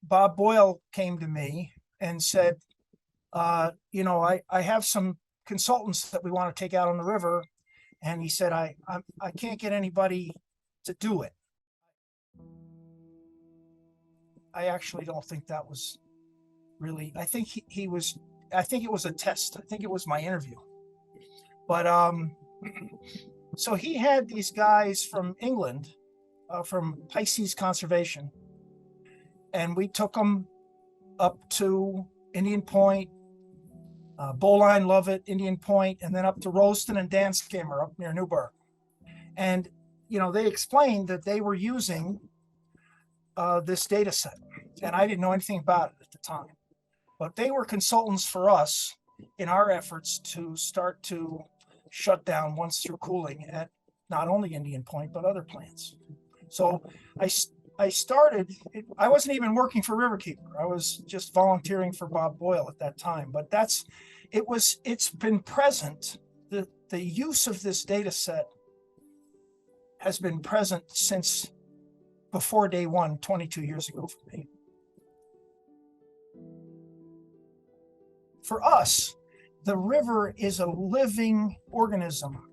Bob Boyle came to me and said, I have some consultants that we want to take out on the river. And he said, I can't get anybody to do it. I actually don't think that was really, I think I think it was a test. I think it was my interview. But so he had these guys from England, from Pisces Conservation, and we took them up to Indian Point, Bowline, Lovett, Indian Point, and then up to Royston and Danskimmer up near Newburgh. And, they explained that they were using this data set, and I didn't know anything about it at the time. But they were consultants for us in our efforts to start to shut down once through cooling at not only Indian Point, but other plants. So I started, I wasn't even working for Riverkeeper. I was just volunteering for Bob Boyle at that time. But it's been present. The use of this data set has been present since before day one, 22 years ago for me. For us, the river is a living organism.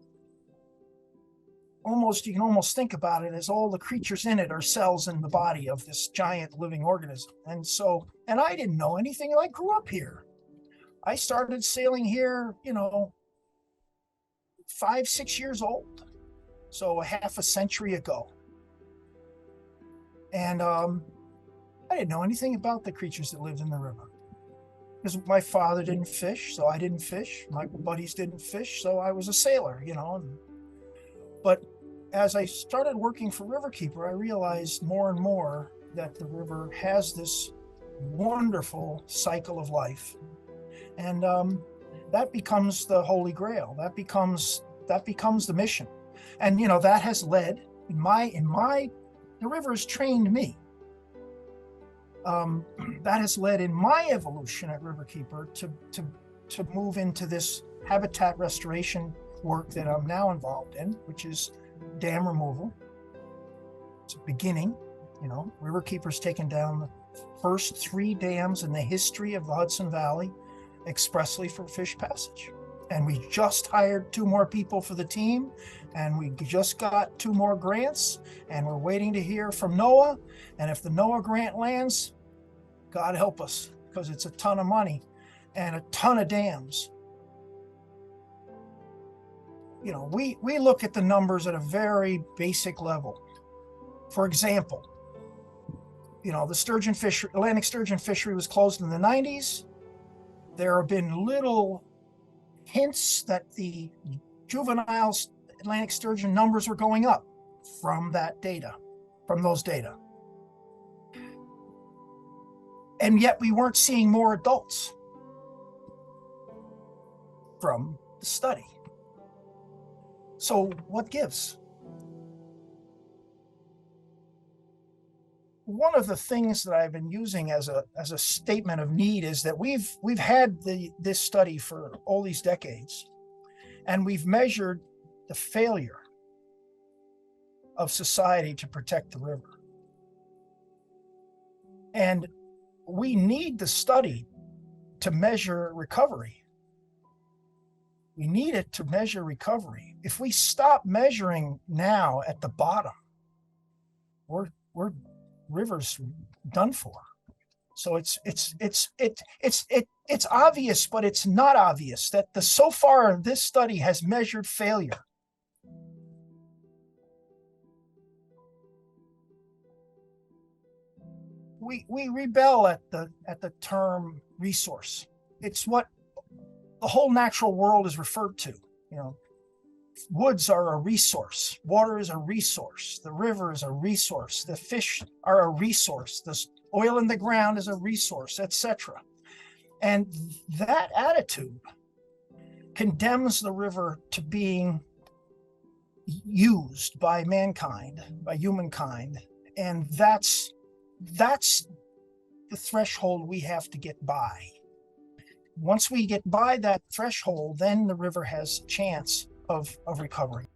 You can almost think about it as all the creatures in it are cells in the body of this giant living organism. And I didn't know anything. I grew up here. I started sailing here, 5, 6 years old. So a half a century ago. And I didn't know anything about the creatures that lived in the river. Because my father didn't fish, so I didn't fish. My buddies didn't fish, so I was a sailor, But as I started working for Riverkeeper, I realized more and more that the river has this wonderful cycle of life. And that becomes the Holy Grail. That becomes the mission. And, that has led, the river has trained me. That has led in my evolution at Riverkeeper to move into this habitat restoration work that I'm now involved in, which is dam removal. It's a beginning. Riverkeeper's taken down the first 3 dams in the history of the Hudson Valley expressly for fish passage. And we just hired 2 more people for the team, and we just got 2 more grants, and we're waiting to hear from NOAA. And if the NOAA grant lands, God help us, because it's a ton of money and a ton of dams. We look at the numbers at a very basic level. For example, the sturgeon fishery, Atlantic sturgeon fishery was closed in the 90s. There have been little hints that the juvenile Atlantic sturgeon numbers were going up from those data. And yet we weren't seeing more adults from the study. So what gives? One of the things that I've been using as a statement of need is that we've had this study for all these decades, and we've measured the failure of society to protect the river. And we need the study to measure recovery. We need it to measure recovery. If we stop measuring now at the bottom, we're river's done for. So it's obvious, but it's not obvious that so far this study has measured failure. We rebel at the term resource. It's what the whole natural world is referred to. Woods are a resource. Water is a resource. The river is a resource. The fish are a resource. The oil in the ground is a resource, etc. And that attitude condemns the river to being used by mankind, by humankind. And that's the threshold we have to get by. Once we get by that threshold, then the river has a chance of recovery.